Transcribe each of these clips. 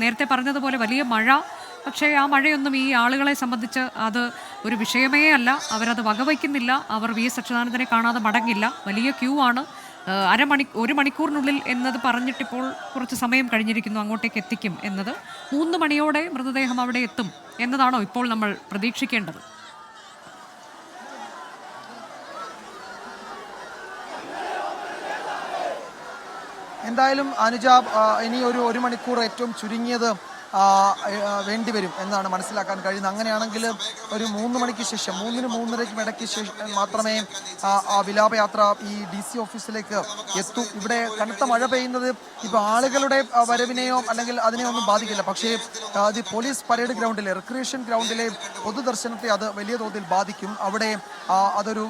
നേരത്തെ പറഞ്ഞതുപോലെ വലിയ മഴ. പക്ഷേ ആ മഴയൊന്നും ഈ ആളുകളെ സംബന്ധിച്ച് അത് ഒരു വിഷയമേ അല്ല. അവരത് വകവയ്ക്കുന്നില്ല. അവർ വി.എസ്. അച്യുതാനന്ദനെ കാണാതെ മടങ്ങില്ല. വലിയ ക്യൂ ആണ്. ഒരു മണിക്കൂറിനുള്ളിൽ എന്നത് പറഞ്ഞിട്ടിപ്പോൾ കുറച്ച് സമയം കഴിഞ്ഞിരിക്കുന്നു. അങ്ങോട്ടേക്ക് എത്തിക്കും എന്നത് 3 മണിയോടെ മൃതദേഹം അവിടെ എത്തും എന്നതാണോ ഇപ്പോൾ നമ്മൾ പ്രതീക്ഷിക്കേണ്ടത്? എന്തായാലും അനുജ, ഇനി ഒരു മണിക്കൂർ ഏറ്റവും ചുരുങ്ങിയത് വേണ്ടിവരും എന്നാണ് മനസ്സിലാക്കാൻ കഴിയുന്നത്. അങ്ങനെയാണെങ്കിൽ ഒരു 3 മണിക്ക് ശേഷം 3-നും 3:30-ക്കും ഇടയ്ക്ക് ശേഷം മാത്രമേ ആ വിലാപയാത്ര ഈ DC ഓഫീസിലേക്ക് എത്തൂ. ഇവിടെ കനത്ത മഴ പെയ്യുന്നത് ഇപ്പോൾ ആളുകളുടെ വരവിനെയോ അല്ലെങ്കിൽ അതിനെയോ ഒന്നും ബാധിക്കില്ല. പക്ഷേ അത് പോലീസ് പരേഡ് ഗ്രൗണ്ടിലെ റിക്രിയേഷൻ ഗ്രൗണ്ടിലെ പൊതുദർശനത്തെ അത് വലിയ തോതിൽ ബാധിക്കും. അവിടെ അതൊരു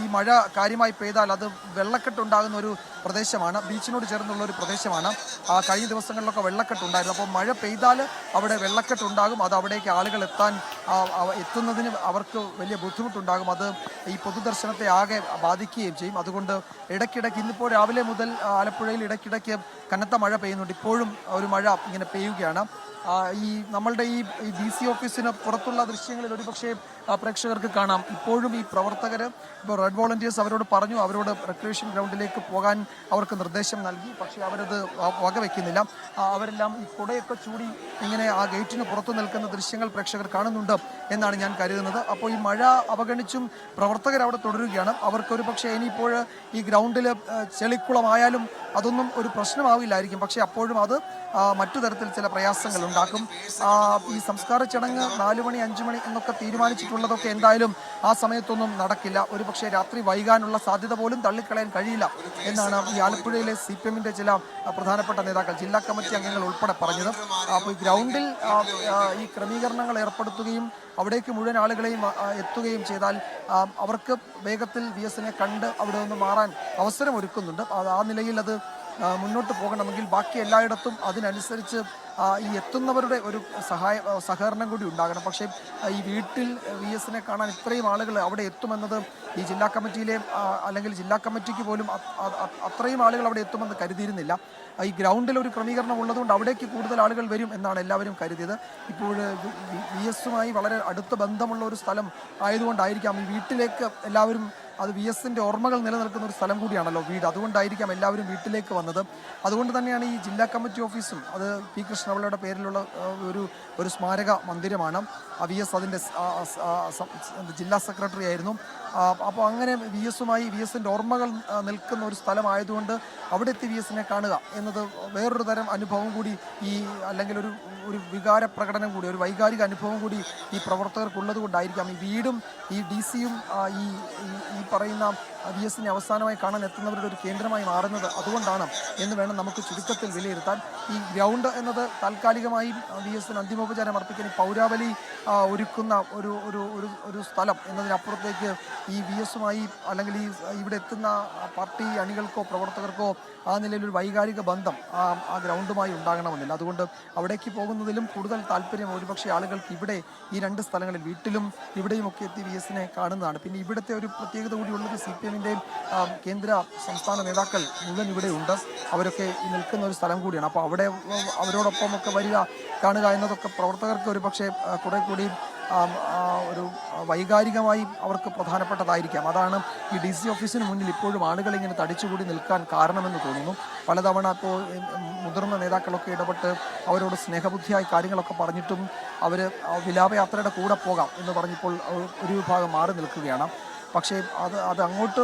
ഈ മഴ കാര്യമായി പെയ്താൽ അത് വെള്ളക്കെട്ടുണ്ടാകുന്ന ഒരു പ്രദേശമാണ്, ബീച്ചിനോട് ചേർന്നുള്ള ഒരു പ്രദേശമാണ്. കഴിഞ്ഞ ദിവസങ്ങളിലൊക്കെ വെള്ളക്കെട്ടുണ്ടായിരുന്നു. അപ്പോൾ മഴ പെയ്താൽ അവിടെ വെള്ളക്കെട്ടുണ്ടാകും. അത് അവിടേക്ക് ആളുകൾ എത്തുന്നതിന് അവർക്ക് വലിയ ബുദ്ധിമുട്ടുണ്ടാകും. അത് ഈ പൊതുദർശനത്തെ ആകെ ബാധിക്കുകയും ചെയ്യും. അതുകൊണ്ട് ഇടയ്ക്കിടയ്ക്ക് ഇന്നിപ്പോൾ രാവിലെ മുതൽ ആലപ്പുഴയിൽ ഇടയ്ക്കിടയ്ക്ക് കനത്ത മഴ പെയ്യുന്നുണ്ട്. ഇപ്പോഴും ഒരു മഴ ഇങ്ങനെ പെയ്യുകയാണ്. ഈ നമ്മളുടെ ഈ DC ഓഫീസിന് പുറത്തുള്ള ദൃശ്യങ്ങളിൽ ഒരുപക്ഷെ പ്രേക്ഷകർക്ക് കാണാം. ഇപ്പോഴും ഈ പ്രവർത്തകർ, ഇപ്പോൾ റെഡ് വോളണ്ടിയേഴ്സ് അവരോട് പറഞ്ഞു, അവരോട് റിക്രിയേഷൻ ഗ്രൗണ്ടിലേക്ക് പോകാൻ അവർക്ക് നിർദ്ദേശം നൽകി. പക്ഷേ അവരത് വകവെക്കുന്നില്ല. അവരെല്ലാം ഈ കുടയൊക്കെ ചൂടി ഇങ്ങനെ ആ ഗേറ്റിന് പുറത്തു നിൽക്കുന്ന ദൃശ്യങ്ങൾ പ്രേക്ഷകർ കാണുന്നുണ്ട് എന്നാണ് ഞാൻ കരുതുന്നത്. അപ്പോൾ ഈ മഴ അവഗണിച്ചും പ്രവർത്തകർ അവിടെ തുടരുകയാണ്. അവർക്കൊരു പക്ഷേ ഇനിയിപ്പോൾ ഈ ഗ്രൗണ്ടിൽ ചെളിക്കുളമായാലും അതൊന്നും ഒരു പ്രശ്നമാവില്ലായിരിക്കും. പക്ഷേ അപ്പോഴും അത് മറ്റു തരത്തിൽ ചില പ്രയാസങ്ങൾ ഉണ്ടാക്കും. ഈ സംസ്കാര ചടങ്ങ് 4 മണി 5 മണി എന്നൊക്കെ തീരുമാനിച്ചിട്ടുള്ളതൊക്കെ എന്തായാലും ആ സമയത്തൊന്നും നടക്കില്ല. ഒരു പക്ഷേ രാത്രി വൈകാനുള്ള സാധ്യത പോലും തള്ളിക്കളയാൻ കഴിയില്ല എന്നാണ് ഈ ആലപ്പുഴയിലെ CPM-ന്റെ ചില പ്രധാനപ്പെട്ട നേതാക്കൾ, ജില്ലാ കമ്മിറ്റി അംഗങ്ങൾ ഉൾപ്പെടെ പറഞ്ഞത്. അപ്പോൾ ഈ ഗ്രൗണ്ടിൽ ഈ ക്രമീകരണങ്ങൾ ഏർപ്പെടുത്തുകയും അവിടേക്ക് മുഴുവൻ ആളുകളെയും എത്തുകയും ചെയ്താൽ അവർക്ക് വേഗത്തിൽ VS-നെ കണ്ട് അവിടെ നിന്ന് മാറാൻ അവസരം ഒരുക്കുന്നുണ്ട്. ആ നിലയിൽ അത് മുന്നോട്ട് പോകണമെങ്കിൽ ബാക്കി എല്ലായിടത്തും അതിനനുസരിച്ച് ഈ എത്തുന്നവരുടെ ഒരു സഹകരണം കൂടി ഉണ്ടാകണം. പക്ഷേ ഈ വീട്ടിൽ VS-നെ കാണാൻ ഇത്രയും ആളുകൾ അവിടെ എത്തുമെന്നത് ഈ ജില്ലാ കമ്മിറ്റിയിലെ അല്ലെങ്കിൽ ജില്ലാ കമ്മിറ്റിക്ക് പോലും അത്രയും ആളുകൾ അവിടെ എത്തുമെന്ന് കരുതിയിരുന്നില്ല. ഈ ഗ്രൗണ്ടിൽ ഒരു ക്രമീകരണം ഉള്ളതുകൊണ്ട് അവിടേക്ക് കൂടുതൽ ആളുകൾ വരും എന്നാണ് എല്ലാവരും കരുതിയത്. ഇപ്പോൾ VS-മായി വളരെ അടുത്ത ബന്ധമുള്ള ഒരു സ്ഥലം ആയതുകൊണ്ടായിരിക്കാം ഈ വീട്ടിലേക്ക് എല്ലാവരും, അത് VS-ന്റെ ഓർമ്മകൾ നിലനിൽക്കുന്ന ഒരു സ്ഥലം കൂടിയാണല്ലോ വീട്, അതുകൊണ്ടായിരിക്കാം എല്ലാവരും വീട്ടിലേക്ക് വന്നത്. അതുകൊണ്ട് തന്നെയാണ് ഈ ജില്ലാ കമ്മിറ്റി ഓഫീസും, അത് P. കൃഷ്ണപിള്ളയുടെ പേരിലുള്ള ഒരു സ്മാരക മന്ദിരമാണ്. VS അതിൻ്റെ ജില്ലാ സെക്രട്ടറി ആയിരുന്നു. അപ്പോൾ അങ്ങനെ VS-ന്റെ ഓർമ്മകൾ നിൽക്കുന്ന ഒരു സ്ഥലമായതുകൊണ്ട് അവിടെ എത്തി VS-നെ കാണുക എന്നത് വേറൊരു തരം അനുഭവം കൂടി, അല്ലെങ്കിൽ ഒരു വികാര പ്രകടനം കൂടി, ഒരു വൈകാരിക അനുഭവം കൂടി ഈ പ്രവർത്തകർക്കുള്ളത് കൊണ്ടായിരിക്കാം ഈ വീടും ഈ DC-യും ഈ പറയുന്ന VS-നെ അവസാനമായി കാണാൻ എത്തുന്നവരുടെ ഒരു കേന്ദ്രമായി മാറുന്നത് അതുകൊണ്ടാണ് എന്ന് വേണം നമുക്ക് ചുരുക്കത്തിൽ വിലയിരുത്താൻ. ഈ ഗ്രൗണ്ട് എന്നത് താൽക്കാലികമായി VS-ന് അന്തിമോപചാരം അർപ്പിക്കാൻ ഈ പൗരാവലി ഒരുക്കുന്ന ഒരു സ്ഥലം എന്നതിനപ്പുറത്തേക്ക് ഈ VS-മായി അല്ലെങ്കിൽ ഇവിടെ എത്തുന്ന പാർട്ടി അണികൾക്കോ പ്രവർത്തകർക്കോ ആ നിലയിലൊരു വൈകാരിക ബന്ധം ആ ഗ്രൗണ്ടുമായി ഉണ്ടാകണമെന്നില്ല. അതുകൊണ്ട് അവിടേക്ക് പോകുന്നതിലും കൂടുതൽ താല്പര്യം ഒരുപക്ഷെ ആളുകൾക്ക് ഇവിടെ ഈ 2 സ്ഥലങ്ങളിൽ, വീട്ടിലും ഇവിടെയുമൊക്കെ എത്തി VS-നെ കാണുന്നതാണ്. പിന്നെ ഇവിടുത്തെ ഒരു പ്രത്യേകത കൂടിയുള്ളത് CPM-ൻ്റെയും കേന്ദ്ര സംസ്ഥാന നേതാക്കൾ മുഴുവൻ ഇവിടെ ഉണ്ട്. അവരൊക്കെ നിൽക്കുന്ന ഒരു സ്ഥലം കൂടിയാണ്. അപ്പോൾ അവിടെ അവരോടൊപ്പമൊക്കെ വരിക, കാണുക എന്നതൊക്കെ പ്രവർത്തകർക്ക് ഒരു പക്ഷേ കുറെ കൂടി ഒരു വൈകാരികമായി അവർക്ക് പ്രധാനപ്പെട്ടതായിരിക്കാം. അതാണ് ഈ DC ഓഫീസിന് മുന്നിൽ ഇപ്പോഴും ആളുകൾ ഇങ്ങനെ തടിച്ചുകൂടി നിൽക്കാൻ കാരണമെന്ന് തോന്നുന്നു. പലതവണ ഇപ്പോൾ മുതിർന്ന നേതാക്കളൊക്കെ ഇടപെട്ട് അവരോട് സ്നേഹബുദ്ധിയായി കാര്യങ്ങളൊക്കെ പറഞ്ഞിട്ടും അവർ വിലാപയാത്രയുടെ കൂടെ പോകാം എന്ന് പറഞ്ഞപ്പോൾ ഒരു വിഭാഗം മാറി നിൽക്കുകയാണ്. പക്ഷേ അത് അങ്ങോട്ട്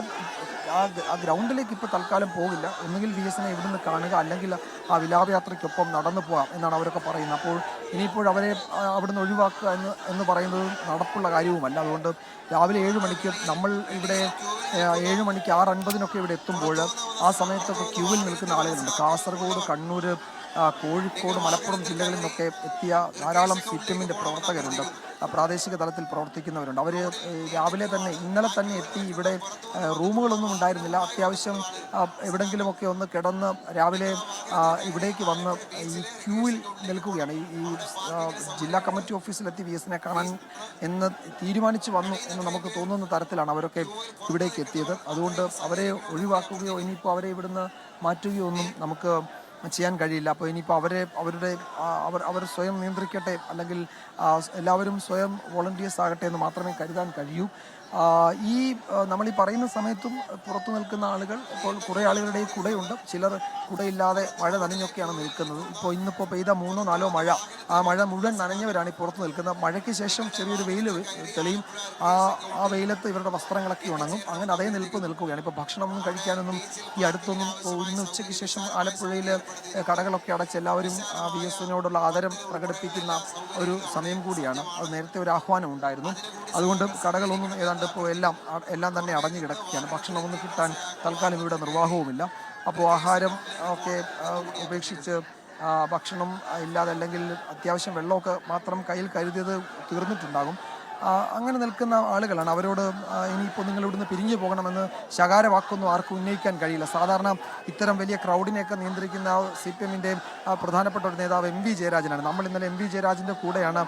ആ ഗ്രൗണ്ടിലേക്ക് ഇപ്പോൾ തൽക്കാലം പോകില്ല. ഒന്നുകിൽ VS-നെ ഇവിടുന്ന് കാണുക, അല്ലെങ്കിൽ ആ വിലാപയാത്രയ്ക്കൊപ്പം നടന്നു പോകാം എന്നാണ് അവരൊക്കെ പറയുന്നത്. അപ്പോൾ ഇനിയിപ്പോൾ അവരെ അവിടുന്ന് ഒഴിവാക്കുക എന്ന് പറയുന്നത് നടപ്പുള്ള കാര്യവുമല്ല. അതുകൊണ്ട് രാവിലെ 7 മണിക്ക് നമ്മൾ ഇവിടെ 7 മണിക്ക് 6:50 ഇവിടെ എത്തുമ്പോൾ ആ സമയത്തൊക്കെ ക്യൂവിൽ നിൽക്കുന്ന ആളുകളുണ്ട്. കാസർഗോഡ്, കണ്ണൂർ, കോഴിക്കോട്, മലപ്പുറം ജില്ലകളിൽ നിന്നൊക്കെ എത്തിയ ധാരാളം CPM-ൻ്റെ പ്രവർത്തകരുണ്ട്, പ്രാദേശിക തലത്തിൽ പ്രവർത്തിക്കുന്നവരുണ്ട്. അവർ രാവിലെ തന്നെ, ഇന്നലെ തന്നെ എത്തി. ഇവിടെ റൂമുകളൊന്നും ഉണ്ടായിരുന്നില്ല. അത്യാവശ്യം എവിടെങ്കിലുമൊക്കെ ഒന്ന് കിടന്ന് രാവിലെ ഇവിടേക്ക് വന്ന് ഈ ക്യൂവിൽ നിൽക്കുകയാണ്. ഈ ജില്ലാ കമ്മിറ്റി ഓഫീസിലെത്തി VS-നെ കാണാൻ എന്ന് തീരുമാനിച്ചു വന്നു എന്ന് നമുക്ക് തോന്നുന്ന തരത്തിലാണ് അവരൊക്കെ ഇവിടേക്ക് എത്തിയത്. അതുകൊണ്ട് അവരെ ഒഴിവാക്കുകയോ ഇനിയിപ്പോൾ അവരെ ഇവിടുന്ന് മാറ്റുകയോ ഒന്നും നമുക്ക് ചെയ്യാൻ കഴിയില്ല. അപ്പോൾ ഇനിയിപ്പോൾ അവർ സ്വയം നിയന്ത്രിക്കട്ടെ, അല്ലെങ്കിൽ എല്ലാവരും സ്വയം വോളണ്ടിയേഴ്സ് ആകട്ടെ എന്ന് മാത്രമേ കരുതാൻ കഴിയൂ. നമ്മൾ ഈ പറയുന്ന സമയത്തും പുറത്തു നിൽക്കുന്ന ആളുകൾ, ഇപ്പോൾ കുറേ ആളുകളുടെ ഈ കുടയുണ്ട്, ചിലർ കുടയില്ലാതെ മഴ നനഞ്ഞൊക്കെയാണ് നിൽക്കുന്നത്. ഇന്നിപ്പോൾ പെയ്ത 3-4 മഴ, ആ മഴ മുഴുവൻ നനഞ്ഞവരാണ് ഈ പുറത്ത് നിൽക്കുന്നത്. മഴയ്ക്ക് ശേഷം ചെറിയൊരു വെയിൽ തെളിയും. ആ വെയിലത്ത് ഇവരുടെ വസ്ത്രങ്ങളൊക്കെ ഉണങ്ങും. അങ്ങനെ അതേ നിൽക്കുകയാണ്. ഇപ്പോൾ ഭക്ഷണമൊന്നും കഴിക്കാനൊന്നും ഈ അടുത്തൊന്നും, ഇന്ന് ഉച്ചയ്ക്ക് ശേഷം ആലപ്പുഴയിൽ കടകളൊക്കെ അടച്ച് എല്ലാവരും VS-നോടുള്ള ആദരം പ്രകടിപ്പിക്കുന്ന ഒരു സമയം കൂടിയാണ്. അത് നേരത്തെ ഒരു ആഹ്വാനം ഉണ്ടായിരുന്നു. അതുകൊണ്ട് കടകളൊന്നും ഏതാണ്ട് ഇപ്പോൾ എല്ലാം തന്നെ അടഞ്ഞു കിടക്കുകയാണ്. ഭക്ഷണമൊന്നും കിട്ടാൻ തൽക്കാലം ഇവിടെ നിർവാഹവുമില്ല. അപ്പോൾ ആഹാരം ഒക്കെ ഉപേക്ഷിച്ച് ഭക്ഷണം ഇല്ലാതെ, അല്ലെങ്കിൽ അത്യാവശ്യം വെള്ളമൊക്കെ മാത്രം കയ്യിൽ കരുതിയത് തീർന്നിട്ടുണ്ടാകും. അങ്ങനെ നിൽക്കുന്ന ആളുകളാണ്. അവരോട് ഇനിയിപ്പോൾ നിങ്ങൾ ഇവിടുന്ന് പിരിഞ്ഞു പോകണമെന്ന് ശകാരവാക്കൊന്നും ആർക്കും ഉന്നയിക്കാൻ കഴിയില്ല. സാധാരണ ഇത്തരം വലിയ ക്രൗഡിനെയൊക്കെ നിയന്ത്രിക്കുന്ന CPM-ന്റെ പ്രധാനപ്പെട്ട ഒരു നേതാവ് MV ജയരാജനാണ്. നമ്മൾ ഇന്നലെ MV ജയരാജൻ്റെ കൂടെയാണ്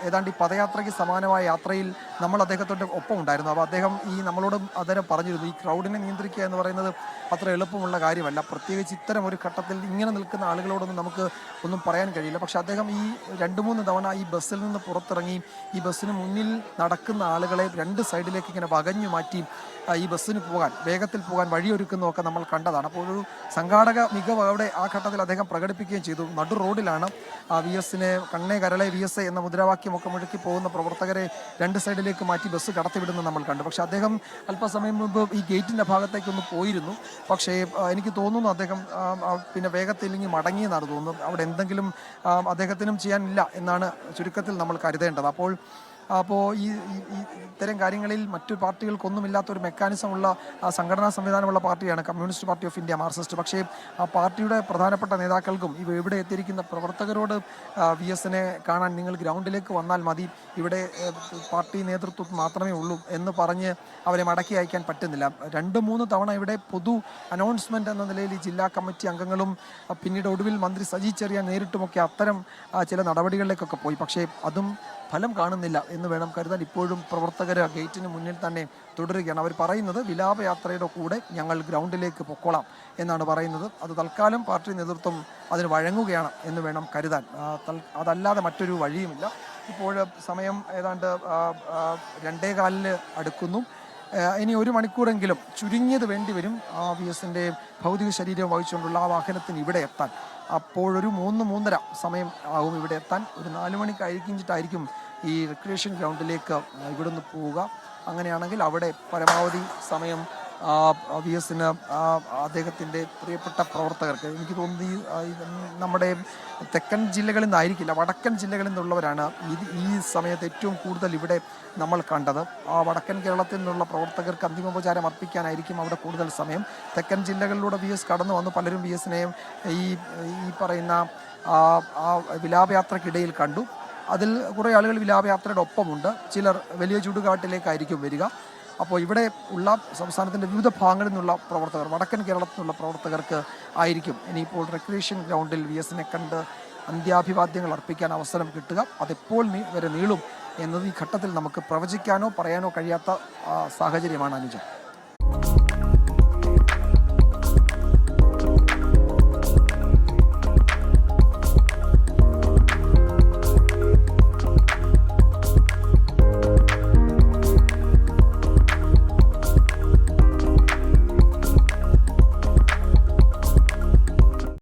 ഏതാണ്ട് ഈ പദയാത്രയ്ക്ക് സമാനമായ യാത്രയിൽ നമ്മൾ അദ്ദേഹത്തിൻ്റെ ഒപ്പം ഉണ്ടായിരുന്നു. അപ്പോൾ അദ്ദേഹം നമ്മളോട് അദ്ദേഹം പറഞ്ഞിരുന്നു, ഈ ക്രൗഡിനെ നിയന്ത്രിക്കുക എന്ന് പറയുന്നത് അത്ര എളുപ്പമുള്ള കാര്യമല്ല. പ്രത്യേകിച്ച് ഇത്തരം ഒരു ഘട്ടത്തിൽ ഇങ്ങനെ നിൽക്കുന്ന ആളുകളോടൊന്നും നമുക്ക് ഒന്നും പറയാൻ കഴിയില്ല. പക്ഷെ അദ്ദേഹം 2-3 തവണ ഈ ബസ്സിൽ നിന്ന് പുറത്തിറങ്ങി ഈ ബസ്സിന് മുന്നിൽ നടക്കുന്ന ആളുകളെ 2 സൈഡിലേക്ക് ഇങ്ങനെ വകഞ്ഞു മാറ്റി ഈ ബസ്സിന് വേഗത്തിൽ പോകാൻ വഴിയൊരുക്കുന്നതൊക്കെ നമ്മൾ കണ്ടതാണ്. അപ്പോൾ ഒരു സംഘാടക മികവ് അവിടെ ആ ഘട്ടത്തിൽ അദ്ദേഹം പ്രകടിപ്പിക്കുകയും ചെയ്തു. നടു റോഡിലാണ് VS-നെ കണ്ണേ കരളെ VS എന്ന മുദ്രാവാക്യമൊക്കെ മുഴക്കി പോകുന്ന പ്രവർത്തകരെ 2 സൈഡിലേക്ക് മാറ്റി ബസ് കടത്തിവിടുന്നത് നമ്മൾ കണ്ടു. പക്ഷെ അദ്ദേഹം അല്പസമയം മുമ്പ് ഈ ഗേറ്റിൻ്റെ ഭാഗത്തേക്കൊന്ന് പോയിരുന്നു. പക്ഷേ എനിക്ക് തോന്നുന്നു അദ്ദേഹം പിന്നെ വേഗത്തിൽ മടങ്ങിയെന്നാണ് തോന്നുന്നത്. അവിടെ എന്തെങ്കിലും അദ്ദേഹത്തിനും ചെയ്യാനില്ല എന്നാണ് ചുരുക്കത്തിൽ നമ്മൾ കരുതേണ്ടത്. അപ്പോൾ ഇത്തരം കാര്യങ്ങളിൽ മറ്റു പാർട്ടികൾക്കൊന്നുമില്ലാത്തൊരു മെക്കാനിസം ഉള്ള സംഘടനാ സംവിധാനമുള്ള പാർട്ടിയാണ് communist party of India, Marxist. പക്ഷേ ആ പാർട്ടിയുടെ പ്രധാനപ്പെട്ട നേതാക്കൾക്കും ഇവിടെ എത്തിയിരിക്കുന്ന പ്രവർത്തകരോട് VS-നെ കാണാൻ നിങ്ങൾ ഗ്രൗണ്ടിലേക്ക് വന്നാൽ മതി, ഇവിടെ പാർട്ടി നേതൃത്വം മാത്രമേ ഉള്ളൂ എന്ന് പറഞ്ഞ് അവരെ മടക്കി അയക്കാൻ പറ്റുന്നില്ല. 2-3 തവണ ഇവിടെ പൊതു അനൗൺസ്മെൻറ്റ് എന്ന നിലയിൽ ഈ ജില്ലാ കമ്മിറ്റി അംഗങ്ങളും പിന്നീട് ഒടുവിൽ മന്ത്രി സജി ചെറിയാൻ നേരിട്ടുമൊക്കെ അത്തരം ചില നടപടികളിലേക്കൊക്കെ പോയി. പക്ഷേ അതും ഫലം കാണുന്നില്ല എന്ന് വേണം കരുതാൻ. ഇപ്പോഴും പ്രവർത്തകർ ഗേറ്റിന് മുന്നിൽ തന്നെ തുടരുകയാണ്. അവർ പറയുന്നത് വിലാപയാത്രയുടെ കൂടെ ഞങ്ങൾ ഗ്രൗണ്ടിലേക്ക് പൊക്കോളാം എന്നാണ് പറയുന്നത്. അത് തൽക്കാലം പാർട്ടി നേതൃത്വം അതിന് വഴങ്ങുകയാണ് എന്ന് വേണം കരുതാൻ. അതല്ലാതെ മറ്റൊരു വഴിയുമില്ല. ഇപ്പോൾ സമയം ഏതാണ്ട് 2:15 അടുക്കുന്നു. ഇനി 1 മണിക്കൂറെങ്കിലും ചുരുങ്ങിയത് വേണ്ടി വരും VS-ന്റെ ഭൗതിക ശരീരം വഹിച്ചുകൊണ്ടുള്ള ആ വാഹനത്തിന് ഇവിടെ എത്താൻ. അപ്പോഴൊരു 3-3:30 സമയം ആകും ഇവിടെ എത്താൻ. ഒരു 4 മണിക്ക് കഴിഞ്ഞിട്ടായിരിക്കും ഈ റിക്രിയേഷൻ ഗ്രൗണ്ടിലേക്ക് ഇവിടുന്ന് പോവുക. അങ്ങനെയാണെങ്കിൽ അവിടെ പരമാവധി സമയം VS-ന് അദ്ദേഹത്തിൻ്റെ പ്രിയപ്പെട്ട പ്രവർത്തകർക്ക്, എനിക്ക് തോന്നുന്നു നമ്മുടെ തെക്കൻ ജില്ലകളിൽ നിന്നായിരിക്കില്ല, വടക്കൻ ജില്ലകളിൽ നിന്നുള്ളവരാണ് ഈ സമയത്ത് ഏറ്റവും കൂടുതൽ ഇവിടെ നമ്മൾ കണ്ടത്. വടക്കൻ കേരളത്തിൽ നിന്നുള്ള പ്രവർത്തകർക്ക് അന്തിമോപചാരം അർപ്പിക്കാനായിരിക്കും അവിടെ കൂടുതൽ സമയം. തെക്കൻ ജില്ലകളിലൂടെ VS കടന്നു വന്നു. പലരും VS-നെ ഈ പറയുന്ന വിലാപയാത്രക്കിടയിൽ കണ്ടു. അതിൽ കുറേ ആളുകൾ വിലാപയാത്രയുടെ ഒപ്പമുണ്ട്. ചിലർ വലിയ ചുടുകാട്ടിലേക്കായിരിക്കും വരിക. അപ്പോൾ ഇവിടെ ഉള്ള സംസ്ഥാനത്തിൻ്റെ വിവിധ ഭാഗങ്ങളിൽ നിന്നുള്ള പ്രവർത്തകർ, വടക്കൻ കേരളത്തിൽ നിന്നുള്ള പ്രവർത്തകർക്ക് ആയിരിക്കും ഇനിയിപ്പോൾ റിക്രിയേഷൻ ഗ്രൗണ്ടിൽ VS-നെ കണ്ട് അന്ത്യാഭിവാദ്യങ്ങൾ അർപ്പിക്കാൻ അവസരം കിട്ടുക. അതെപ്പോൾ വരെ നീളും എന്നത് ഈ ഘട്ടത്തിൽ നമുക്ക് പ്രവചിക്കാനോ പറയാനോ കഴിയാത്ത സാഹചര്യമാണ് അനുജ.